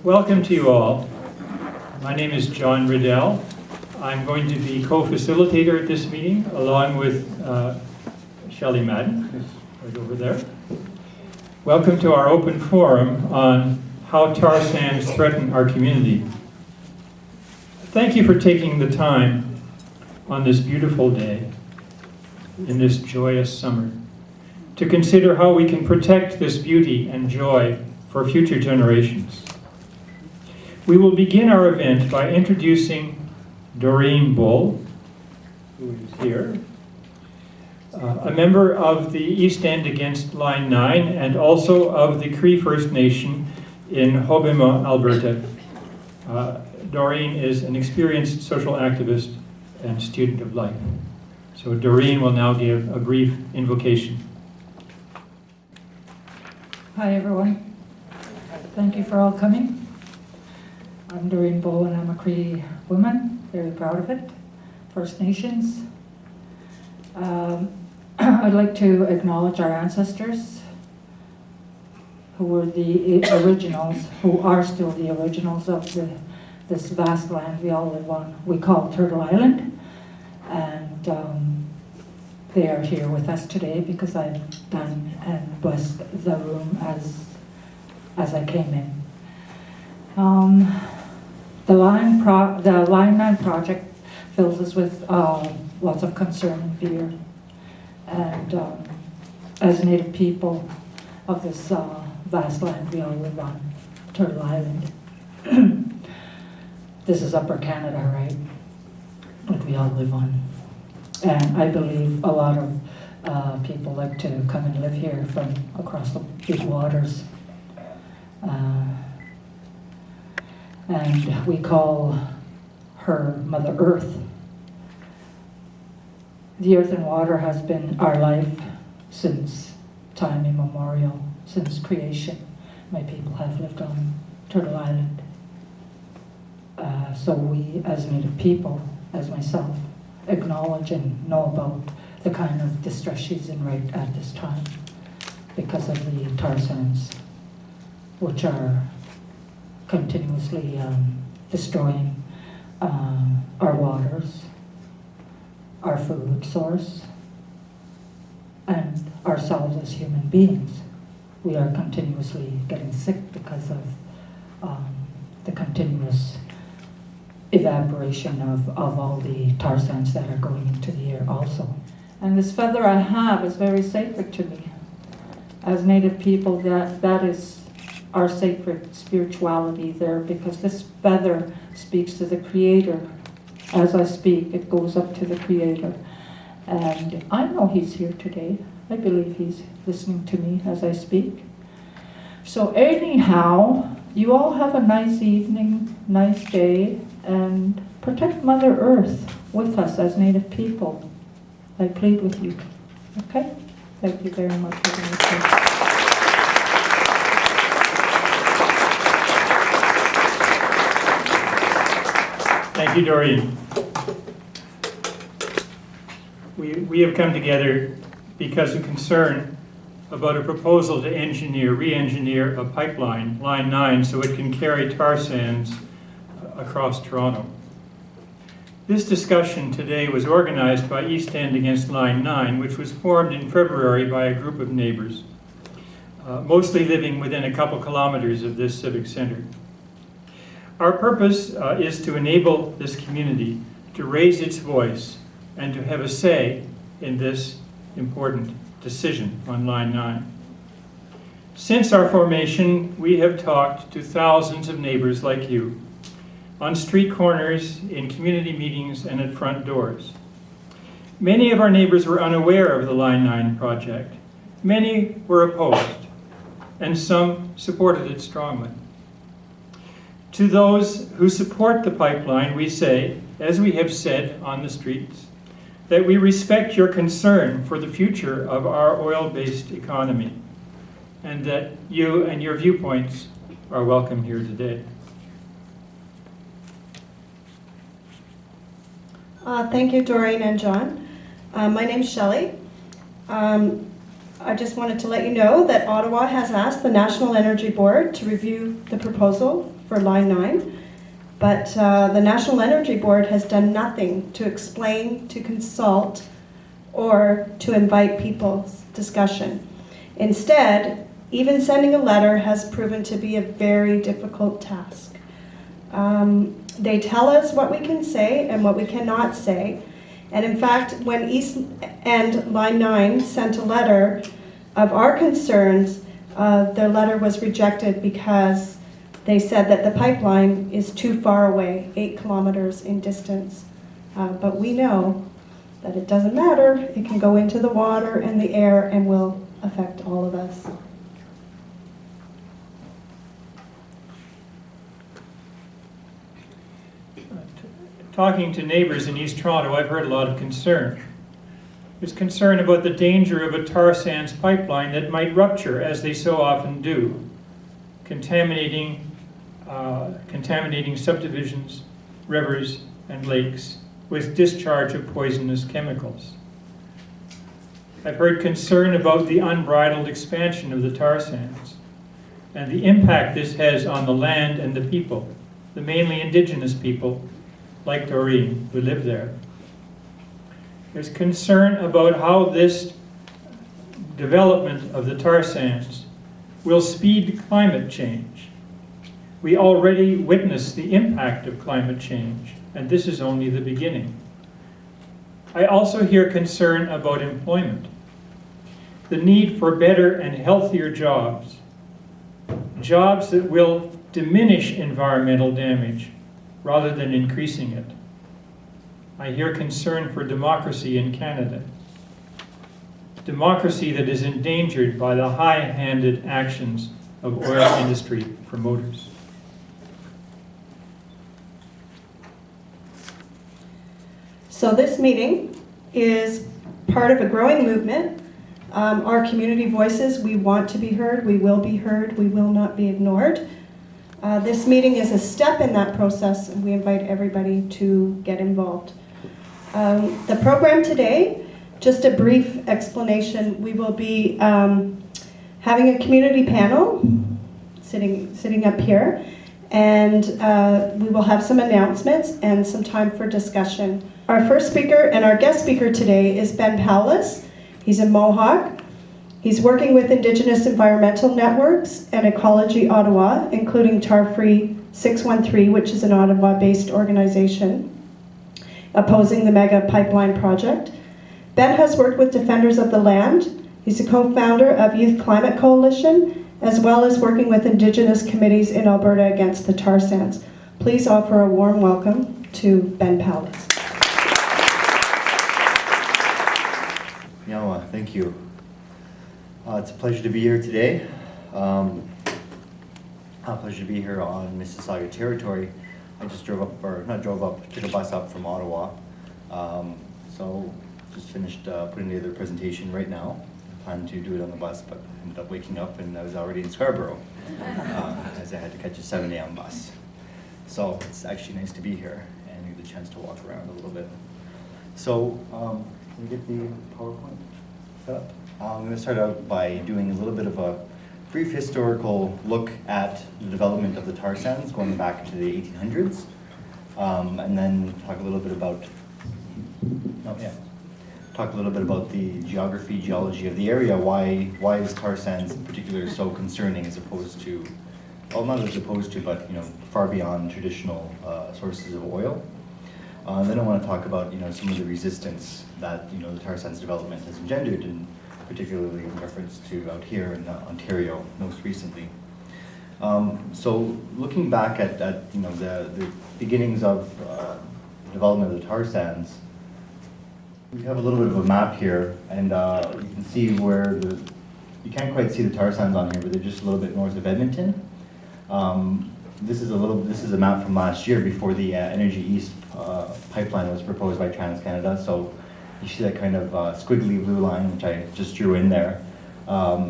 Welcome to you all. My name is John Riddell. I'm going to be co-facilitator at this meeting along with Shelley Madden, who's right over there. Welcome to our open forum on how tar sands threaten our community. Thank you for taking the time on this beautiful day, in this joyous summer, to consider how we can protect this beauty and joy for future generations. We will begin our event by introducing Doreen Bull, who is here, a member of the East End Against Line 9 and also of the Cree First Nation in Hobbema, Alberta. Doreen is an experienced social activist and student of life. So Doreen will now give a brief invocation. Hi everyone. Thank you for all coming. I'm Doreen Bull and I'm a Cree woman, very proud of it. First Nations. I'd like to acknowledge our ancestors who were the originals, who are still the originals of this vast land we all live on, we call Turtle Island. And they are here with us today because I've done and blessed the room as I came in. The Line 9 project fills us with lots of concern and fear. And as Native people of this vast land we all live on, Turtle Island, this is Upper Canada, right? That we all live on. And I believe a lot of people like to come and live here from across the big waters. And we call her Mother Earth. The earth and water has been our life since time immemorial, since creation. My people have lived on Turtle Island. So we, as Native people, as myself, acknowledge and know about the kind of distress she's in right at this time because of the tar sands, which are continuously destroying our waters, our food source, and ourselves as human beings. We are continuously getting sick because of the continuous evaporation of all the tar sands that are going into the air also. And this feather I have is very sacred to me. As Native people, that is our sacred spirituality there, because this feather speaks to the Creator. As I speak, it goes up to the Creator. And I know He's here today. I believe He's listening to me as I speak. So anyhow, you all have a nice evening, nice day, and protect Mother Earth with us as Native people. I plead with you. Okay? Thank you very much for listening. Thank you, Doreen. We have come together because of concern about a proposal to re-engineer a pipeline, Line 9, so it can carry tar sands across Toronto. This discussion today was organized by East End Against Line 9, which was formed in February by a group of neighbors, mostly living within a couple kilometers of this civic center. Our purpose is to enable this community to raise its voice and to have a say in this important decision on Line 9. Since our formation, we have talked to thousands of neighbors like you, on street corners, in community meetings, and at front doors. Many of our neighbors were unaware of the Line 9 project. Many were opposed, and some supported it strongly. To those who support the pipeline, we say, as we have said on the streets, that we respect your concern for the future of our oil-based economy, and that you and your viewpoints are welcome here today. Thank you, Doreen and John. My name's Shelley. I just wanted to let you know that Ottawa has asked the National Energy Board to review the proposal for Line 9, but the National Energy Board has done nothing to explain, to consult, or to invite people's discussion. Instead, even sending a letter has proven to be a very difficult task. They tell us what we can say and what we cannot say. And in fact, when East End Line 9 sent a letter of our concerns, their letter was rejected because they said that the pipeline is too far away, 8 kilometers in distance. But we know that it doesn't matter. It can go into the water and the air and will affect all of us. Talking to neighbors in East Toronto, I've heard a lot of concern. There's concern about the danger of a tar sands pipeline that might rupture, as they so often do, contaminating subdivisions, rivers, and lakes with discharge of poisonous chemicals. I've heard concern about the unbridled expansion of the tar sands and the impact this has on the land and the people, the mainly Indigenous people, like Doreen, who live there. There's concern about how this development of the tar sands will speed climate change. We already witness the impact of climate change, and this is only the beginning. I also hear concern about employment, the need for better and healthier jobs, jobs that will diminish environmental damage rather than increasing it. I hear concern for democracy in Canada. Democracy that is endangered by the high-handed actions of oil industry promoters. So this meeting is part of a growing movement. Our community voices, we want to be heard, we will be heard, we will not be ignored. This meeting is a step in that process, and we invite everybody to get involved. The program today, just a brief explanation, we will be having a community panel sitting up here, and we will have some announcements and some time for discussion. Our first speaker and our guest speaker today is Ben Powless. He's a Mohawk. He's working with Indigenous Environmental Networks and Ecology Ottawa, including Tar-Free 613, which is an Ottawa-based organization opposing the mega pipeline project. Ben has worked with Defenders of the Land. He's a co-founder of Youth Climate Coalition, as well as working with Indigenous committees in Alberta against the tar sands. Please offer a warm welcome to Ben Powless. Yeah, thank you. It's a pleasure to be here today. A pleasure to be here on Mississauga territory. I just took a bus up from Ottawa. So just finished putting together a presentation right now. I planned to do it on the bus, but ended up waking up and I was already in Scarborough as I had to catch a 7 a.m. bus. So it's actually nice to be here and get the chance to walk around a little bit. So can we get the PowerPoint set up? I'm going to start out by doing a little bit of a brief historical look at the development of the tar sands going back to the 1800s, and then talk a little bit about the geology of the area. Why is tar sands in particular so concerning, as opposed to, well, not as opposed to, but far beyond traditional sources of oil. Then I want to talk about some of the resistance that the tar sands development has engendered, and particularly in reference to out here in Ontario most recently. So looking back at the beginnings of development of the tar sands, we have a little bit of a map here, and you can see where you can't quite see the tar sands on here, but they're just a little bit north of Edmonton. This is a map from last year before the Energy East pipeline was proposed by TransCanada. So you see that kind of squiggly blue line, which I just drew in there,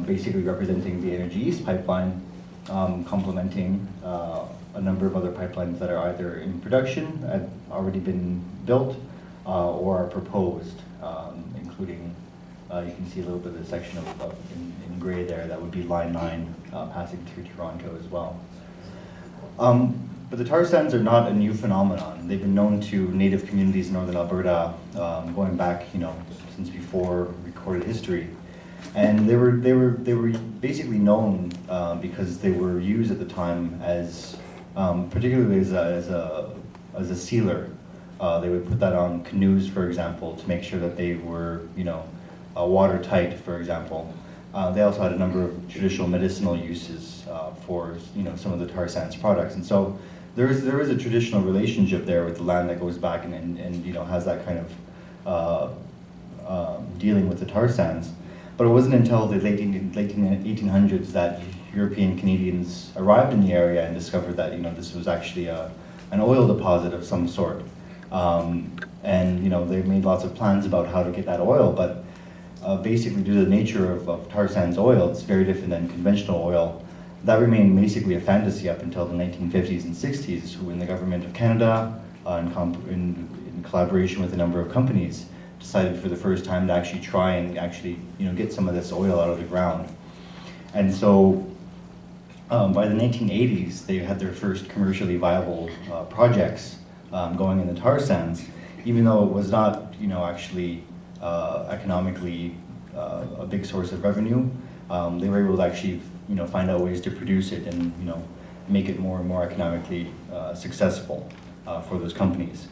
basically representing the Energy East pipeline, complementing a number of other pipelines that are either in production, have already been built, or are proposed, including, you can see a little bit of the section in gray there, that would be Line 9 passing through Toronto as well. But the tar sands are not a new phenomenon. They've been known to native communities in northern Alberta going back, since before recorded history, and they were basically known because they were used at the time as, particularly as a sealer. They would put that on canoes, for example, to make sure that they were, watertight, for example. They also had a number of traditional medicinal uses for, some of the tar sands products, and so there is a traditional relationship there with the land that goes back and has that kind of dealing with the tar sands. But it wasn't until the late 1800s that European Canadians arrived in the area and discovered that this was actually an oil deposit of some sort. And they made lots of plans about how to get that oil, but basically due to the nature of tar sands oil, it's very different than conventional oil. That remained basically a fantasy up until the 1950s and 60s, when the government of Canada, in collaboration with a number of companies, decided for the first time to actually try and get some of this oil out of the ground. And so by the 1980s, they had their first commercially viable projects going in the tar sands, even though it was not actually economically a big source of revenue. They were able to actually find out ways to produce it and make it more and more economically successful for those companies.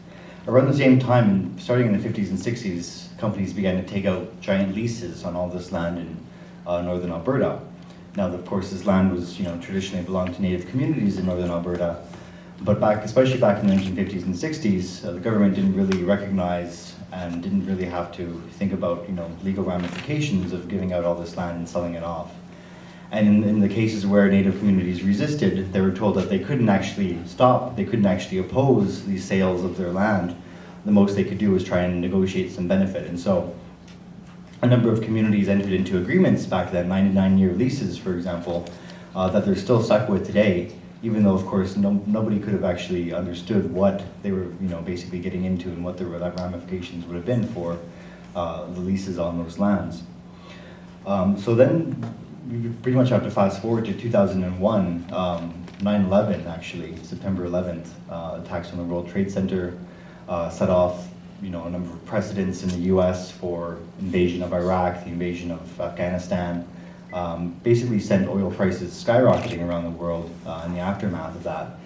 Around the same time, starting in the 50s and 60s, companies began to take out giant leases on all this land in northern Alberta. Now, of course, this land was traditionally belonged to native communities in northern Alberta, but especially back in the 1950s and 60s, the government didn't really recognize and didn't really have to think about legal ramifications of giving out all this land and selling it off. And in the cases where native communities resisted, they were told that they couldn't actually stop, they couldn't actually oppose these sales of their land. The most they could do was try and negotiate some benefit. And so a number of communities entered into agreements back then, 99-year leases, for example, that they're still stuck with today, even though, of course, nobody could have actually understood what they were basically getting into and what the ramifications would have been for the leases on those lands. So then, we pretty much have to fast forward to 2001, 9/11 actually, September 11th, attacks on the World Trade Center set off a number of precedents in the US for invasion of Iraq, the invasion of Afghanistan, basically sent oil prices skyrocketing around the world in the aftermath of that.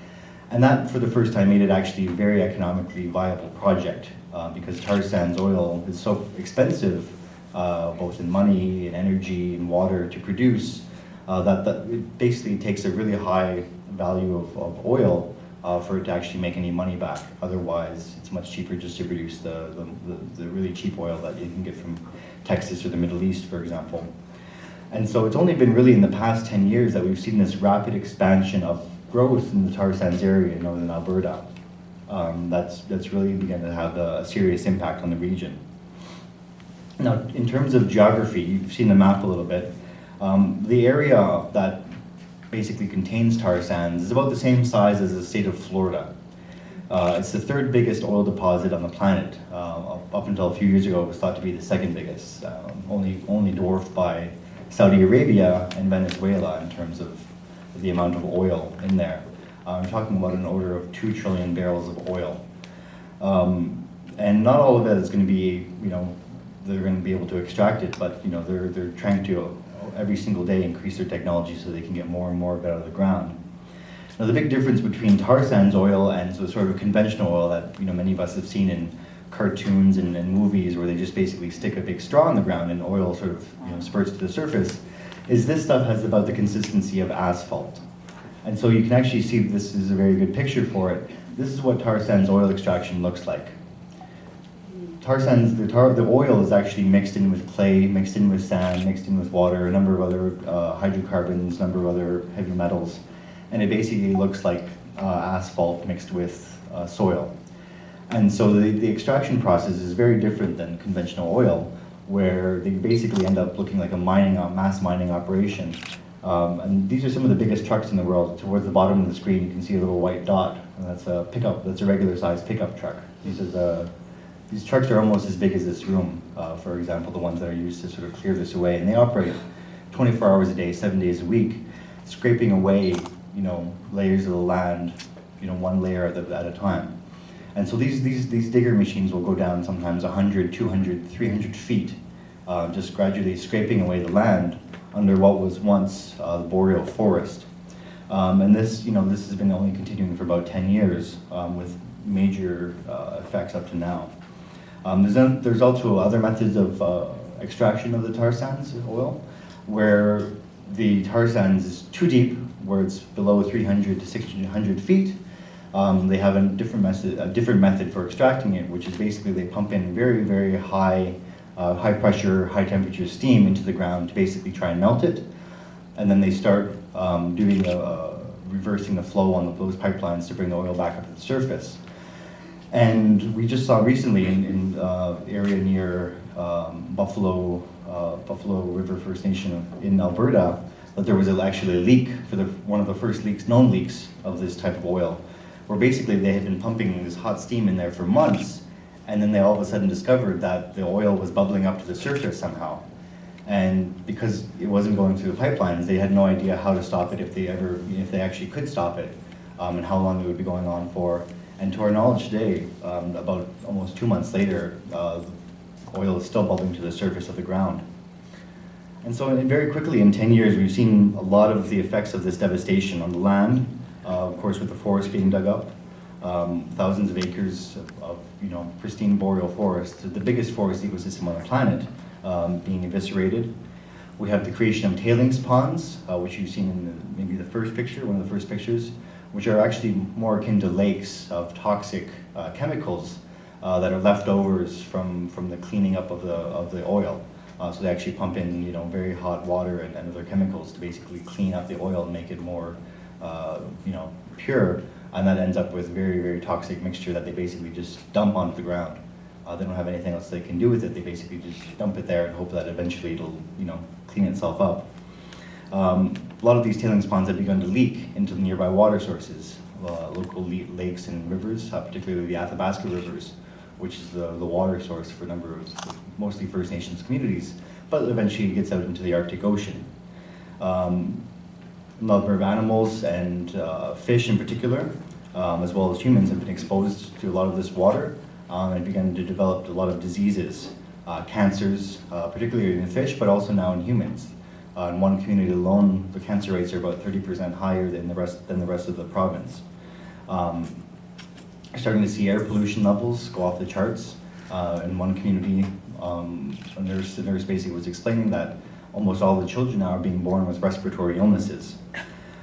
And that, for the first time, made it actually a very economically viable project because tar sands oil is so expensive, both in money, in energy, in water to produce, that it basically takes a really high value of oil for it to actually make any money back. Otherwise, it's much cheaper just to produce the really cheap oil that you can get from Texas or the Middle East, for example. And so it's only been really in the past 10 years that we've seen this rapid expansion of growth in the tar sands area in northern Alberta. That's really begun to have a serious impact on the region. Now, in terms of geography, you've seen the map a little bit. The area that basically contains tar sands is about the same size as the state of Florida. It's the third biggest oil deposit on the planet. Up until a few years ago, it was thought to be the second biggest, only dwarfed by Saudi Arabia and Venezuela in terms of the amount of oil in there. I'm talking about an order of 2 trillion barrels of oil. And not all of it is going to be, they're going to be able to extract it, but they're trying to every single day increase their technology so they can get more and more of it out of the ground. Now, the big difference between tar sands oil and the sort of conventional oil that many of us have seen in cartoons and movies, where they just basically stick a big straw in the ground and oil sort of spurts to the surface, is this stuff has about the consistency of asphalt. And so you can actually see this is a very good picture for it. This is what tar sands oil extraction looks like. Tar sands, the oil is actually mixed in with clay, mixed in with sand, mixed in with water, a number of other hydrocarbons, a number of other heavy metals, and it basically looks like asphalt mixed with soil. And so the extraction process is very different than conventional oil, where they basically end up looking like a mass mining operation. And these are some of the biggest trucks in the world. Towards the bottom of the screen, you can see a little white dot, and that's a pickup. That's a regular sized pickup truck. These trucks are almost as big as this room, for example, the ones that are used to sort of clear this away. And they operate 24 hours a day, 7 days a week, scraping away layers of the land, one layer at a time. And so these digger machines will go down sometimes 100, 200, 300 feet, just gradually scraping away the land under what was once the boreal forest. And this has been only continuing for about 10 years with major effects up to now. There's also other methods of extraction of the tar sands oil, where the tar sands is too deep, where it's below 300 to 1600 feet. They have a different method for extracting it, which is basically they pump in very, very high pressure, high temperature steam into the ground to basically try and melt it. And then they start reversing the flow on those pipelines to bring the oil back up to the surface. And we just saw recently in the area near Buffalo River First Nation in Alberta that there was actually a leak, one of the first known leaks of this type of oil, where basically they had been pumping this hot steam in there for months, and then they all of a sudden discovered that the oil was bubbling up to the surface somehow. And because it wasn't going through the pipelines, they had no idea how to stop it, if they actually could stop it, and how long it would be going on for. And to our knowledge today, about almost 2 months later, oil is still bubbling to the surface of the ground. And so very quickly, in 10 years, we've seen a lot of the effects of this devastation on the land, of course with the forest being dug up, thousands of acres of pristine boreal forest, the biggest forest ecosystem on the planet, being eviscerated. We have the creation of tailings ponds, which you've seen in maybe the first picture, one of the first pictures, which are actually more akin to lakes of toxic chemicals that are leftovers from the cleaning up of the oil. So they actually pump in very hot water and other chemicals to basically clean up the oil and make it more pure, and that ends up with very, very toxic mixture that they basically just dump onto the ground. They don't have anything else they can do with it. They basically just dump it there and hope that eventually it'll clean itself up. A lot of these tailings ponds have begun to leak into the nearby water sources, local lakes and rivers, particularly the Athabasca rivers, which is the water source for a number of mostly First Nations communities, but eventually it gets out into the Arctic Ocean. A number of animals and fish in particular, as well as humans, have been exposed to a lot of this water and begun to develop a lot of diseases, cancers, particularly in the fish, but also now in humans. In one community alone, the cancer rates are about 30% higher than the rest of the province. We're starting to see air pollution levels go off the charts. In one community, a nurse basically was explaining that almost all the children now are being born with respiratory illnesses.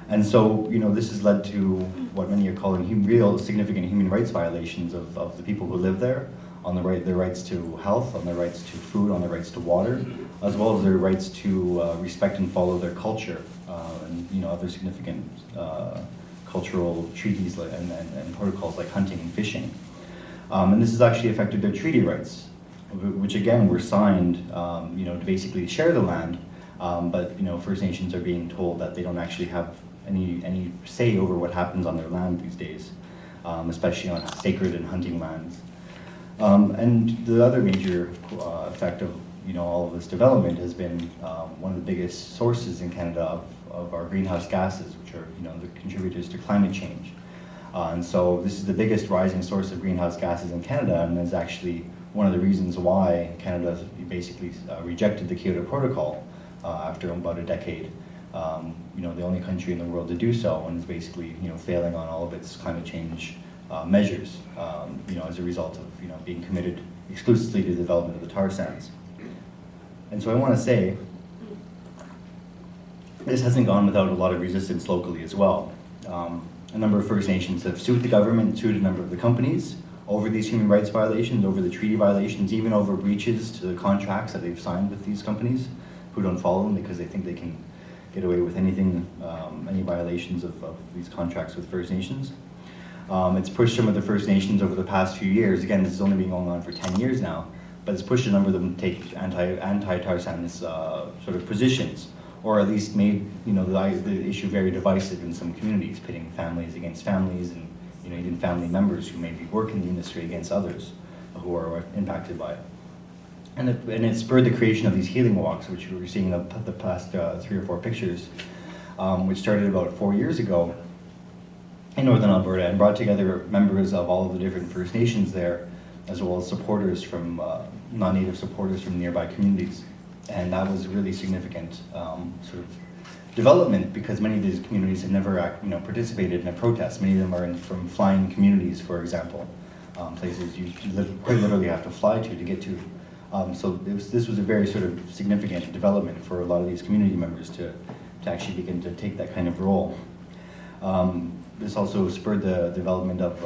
And so, this has led to what many are calling real significant human rights violations of the people who live there, on their rights to health, on their rights to food, on their rights to water, as well as their rights to respect and follow their culture, and other significant cultural treaties and protocols like hunting and fishing. And this has actually affected their treaty rights, which again were signed to basically share the land, but First Nations are being told that they don't actually have any say over what happens on their land these days, especially on sacred and hunting lands. And the other major effect of all of this development has been one of the biggest sources in Canada of our greenhouse gases, which are the contributors to climate change. And so this is the biggest rising source of greenhouse gases in Canada, and is actually one of the reasons why Canada basically rejected the Kyoto Protocol after about a decade. The only country in the world to do so, and is basically failing on all of its climate change measures, as a result of being committed exclusively to the development of the tar sands. And so I want to say, this hasn't gone without a lot of resistance locally as well. A number of First Nations have sued the government, sued a number of the companies over these human rights violations, over the treaty violations, even over breaches to the contracts that they've signed with these companies who don't follow them because they think they can get away with anything, any violations of these contracts with First Nations. It's pushed some of the First Nations over the past few years. Again, this has only been going on for 10 years now, but it's pushed a number of them to take anti-tar sands sort of positions, or at least made the issue very divisive in some communities, pitting families against families, and even family members who maybe work in the industry against others who are impacted by it. And it spurred the creation of these healing walks, which we were seeing in the past 3 or 4 pictures, which started about 4 years ago, in Northern Alberta, and brought together members of all of the different First Nations there, as well as supporters from, non-Native supporters from nearby communities. And that was really significant sort of development, because many of these communities have never participated in a protest. Many of them are from flying communities, for example, places you quite literally have to fly to get to. So this was a very sort of significant development for a lot of these community members to actually begin to take that kind of role. This also spurred the development of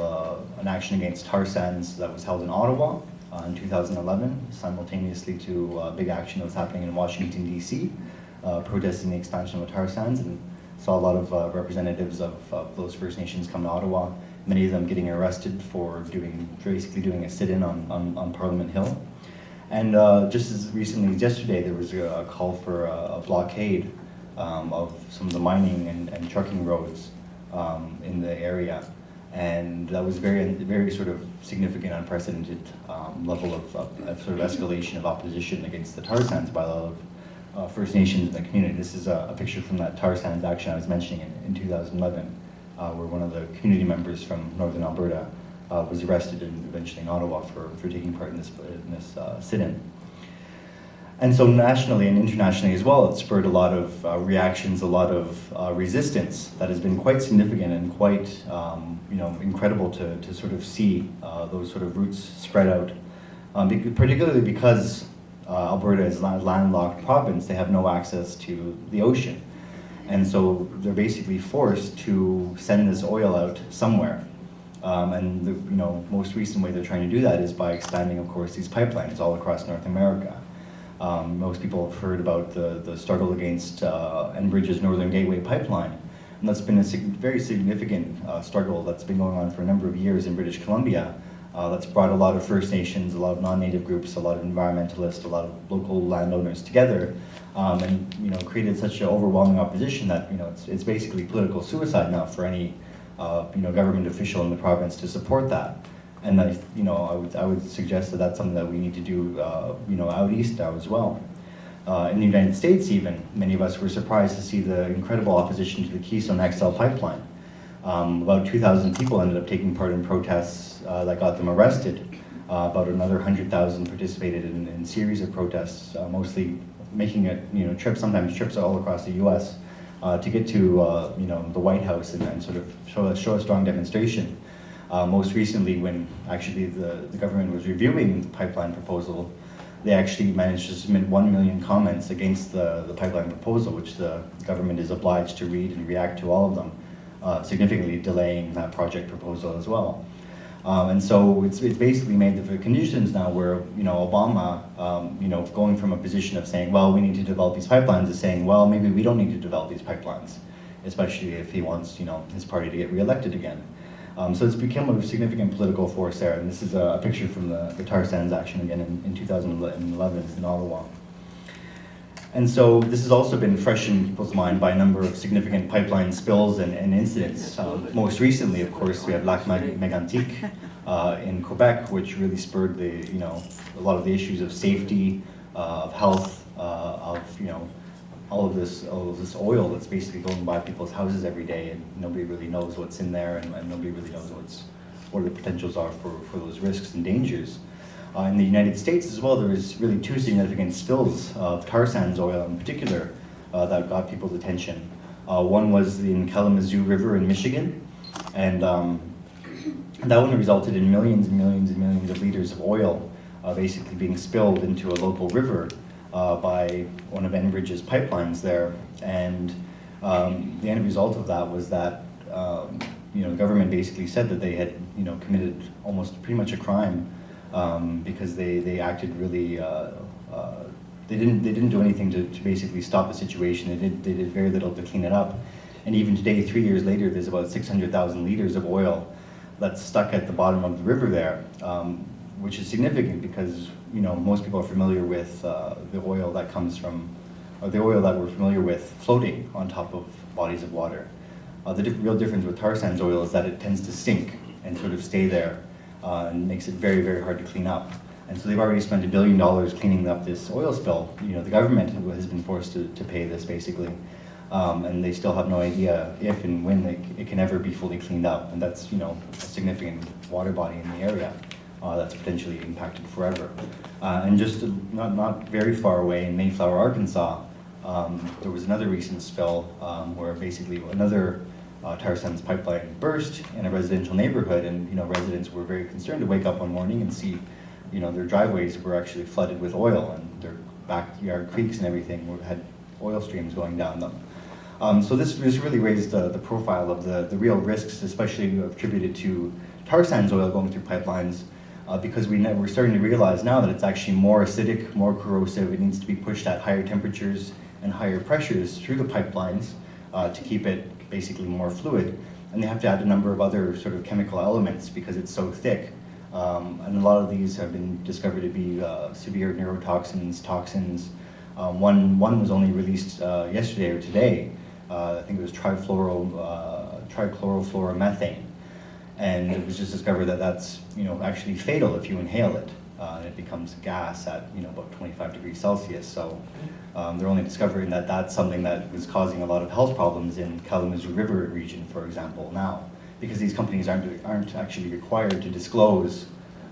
an action against tar sands that was held in Ottawa in 2011, simultaneously to a big action that was happening in Washington, D.C., protesting the expansion of tar sands, and saw a lot of representatives of those First Nations come to Ottawa, many of them getting arrested for basically doing a sit-in on Parliament Hill. And just as recently as yesterday, there was a call for a blockade of some of the mining and trucking roads in the area. And that was very sort of significant, unprecedented level of sort of escalation of opposition against the tar sands by a lot of First Nations in the community. This is a picture from that tar sands action I was mentioning in 2011, where one of the community members from Northern Alberta was arrested and eventually in Ottawa for taking part in this sit-in. And so nationally and internationally as well, it spurred a lot of reactions, a lot of resistance that has been quite significant and quite incredible to sort of see those sort of roots spread out. Particularly because Alberta is a landlocked province, they have no access to the ocean. And so they're basically forced to send this oil out somewhere. And the most recent way they're trying to do that is by expanding, of course, these pipelines all across North America. Most people have heard about the struggle against Enbridge's Northern Gateway pipeline. And that's been a very significant struggle that's been going on for a number of years in British Columbia. That's brought a lot of First Nations, a lot of non-Native groups, a lot of environmentalists, a lot of local landowners together, and created such an overwhelming opposition that it's basically political suicide now for any government official in the province to support that. And I would suggest that that's something that we need to do out east now as well. In the United States, even many of us were surprised to see the incredible opposition to the Keystone XL pipeline. About 2,000 people ended up taking part in protests that got them arrested. About another 100,000 participated in series of protests, mostly making it sometimes trips all across the U.S. To get to the White House and sort of show a strong demonstration. Most recently, when actually the government was reviewing the pipeline proposal, they actually managed to submit 1 million comments against the pipeline proposal, which the government is obliged to read and react to all of them, significantly delaying that project proposal as well. And so it's basically made the conditions now where Obama, going from a position of saying, well, we need to develop these pipelines, is saying, well, maybe we don't need to develop these pipelines, especially if he wants his party to get reelected again. So it's become a significant political force there, and this is a picture from the tar sands action again in 2011 in Ottawa. And so this has also been fresh in people's mind by a number of significant pipeline spills and incidents. Most recently, of course, we have Lac Mégantic in Quebec, which really spurred a lot of the issues of safety, of health, of all of this oil that's basically going by people's houses every day, and nobody really knows what's in there, and nobody really knows what the potentials are for those risks and dangers. In the United States as well, there was really two significant spills of tar sands oil in particular that got people's attention. One was in Kalamazoo River in Michigan, and that one resulted in millions and millions and millions of liters of oil basically being spilled into a local river by one of Enbridge's pipelines there. And the end result of that was that the government basically said that they had committed almost pretty much a crime. Because they acted really, they didn't do anything to basically stop the situation. They did very little to clean it up. And even today, 3 years later, there's about 600,000 liters of oil that's stuck at the bottom of the river there, which is significant because most people are familiar with the oil that comes from, or the oil that we're familiar with floating on top of bodies of water. The real difference with tar sands oil is that it tends to sink and sort of stay there. And makes it very, very hard to clean up. And so they've already spent $1 billion cleaning up this oil spill. The government has been forced to pay this basically. And they still have no idea if and when it can ever be fully cleaned up. And that's, you know, a significant water body in the area that's potentially impacted forever. And just not very far away in Mayflower, Arkansas, there was another recent spill where basically another tar sands pipeline burst in a residential neighborhood, and, you know, residents were very concerned to wake up one morning and see, you know, their driveways were actually flooded with oil, and their backyard creeks and everything had oil streams going down them. So this really raised the profile of the real risks, especially attributed to tar sands oil going through pipelines, because we're starting to realize now that it's actually more acidic, more corrosive. It needs to be pushed at higher temperatures and higher pressures through the pipelines to keep it basically more fluid. And they have to add a number of other sort of chemical elements because it's so thick. And a lot of these have been discovered to be severe neurotoxins, toxins. One was only released yesterday or today. I think it was trichlorofluoromethane. And it was just discovered that that's, you know, actually fatal if you inhale it. It becomes gas at, you know, about 25 degrees Celsius. So they're only discovering that that's something that was causing a lot of health problems in Kalamazoo River region, for example, now, because these companies aren't actually required to disclose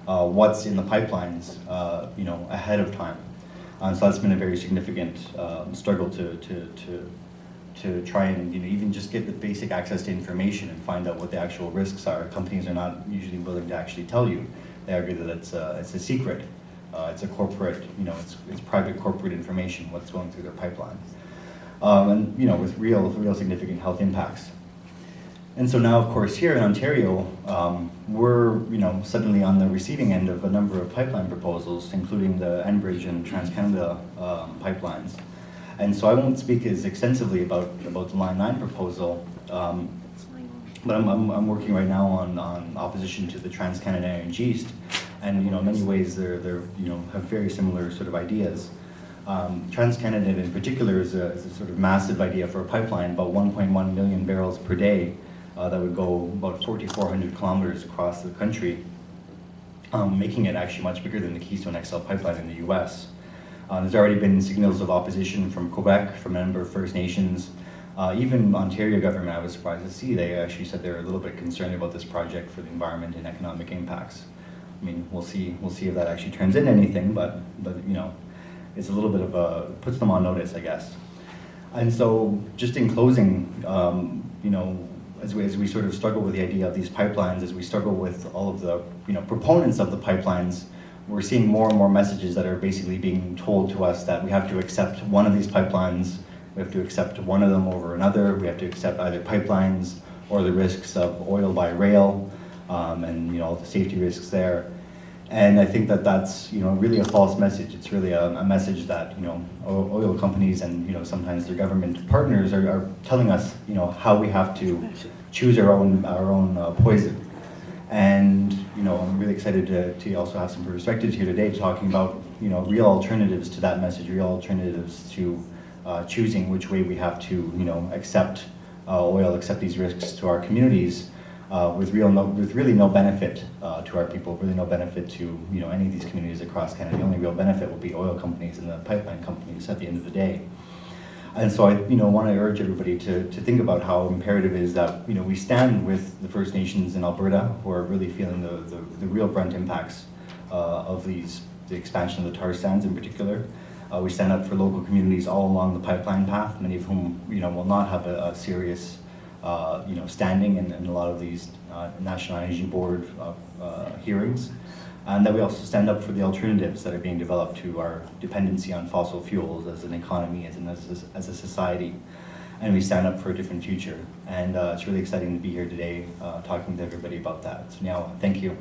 what's in the pipelines, you know, ahead of time. So that's been a very significant struggle to try and, you know, even just get the basic access to information and find out what the actual risks are. Companies are not usually willing to actually tell you. They argue that it's a secret. It's a corporate, you know, it's private corporate information, what's going through their pipelines. And, you know, with real significant health impacts. And so now, of course, here in Ontario, we're, you know, suddenly on the receiving end of a number of pipeline proposals, including the Enbridge and TransCanada pipelines. And so I won't speak as extensively about the Line 9 proposal, but I'm working right now on opposition to the TransCanada Energy East, and, you know, in many ways they're you know, have very similar sort of ideas. TransCanada in particular is a sort of massive idea for a pipeline, about 1.1 million barrels per day, that would go about 4,400 kilometers across the country, making it actually much bigger than the Keystone XL pipeline in the US. There's already been signals of opposition from Quebec, from a number of First Nations. Even Ontario government, I was surprised to see, they actually said they're a little bit concerned about this project for the environment and economic impacts. I mean, we'll see if that actually turns into anything, but you know, it's a little bit of puts them on notice, I guess. And so, just in closing, you know, as we sort of struggle with the idea of these pipelines, as we struggle with all of the, you know, proponents of the pipelines, we're seeing more and more messages that are basically being told to us that we have to accept one of these pipelines, we have to accept one of them over another, we have to accept either pipelines or the risks of oil by rail, and, you know, all the safety risks there. And I think that that's, you know, really a false message. It's really a message that, you know, oil companies and, you know, sometimes their government partners are telling us, you know, how we have to choose our own poison. And, you know, I'm really excited to also have some perspectives here today talking about, you know, real alternatives to that message, real alternatives to choosing which way we have to, you know, accept oil, accept these risks to our communities, with really no benefit to our people, really no benefit to, you know, any of these communities across Canada. The only real benefit will be oil companies and the pipeline companies at the end of the day. And so I, you know, want to urge everybody to think about how imperative it is that, you know, we stand with the First Nations in Alberta, who are really feeling the real brunt impacts of the expansion of the tar sands in particular. We stand up for local communities all along the pipeline path, many of whom, you know, will not have a serious, you know, standing in a lot of these National Energy Board hearings. And that we also stand up for the alternatives that are being developed to our dependency on fossil fuels as an economy, as a society. And we stand up for a different future. And it's really exciting to be here today talking to everybody about that. So now, thank you.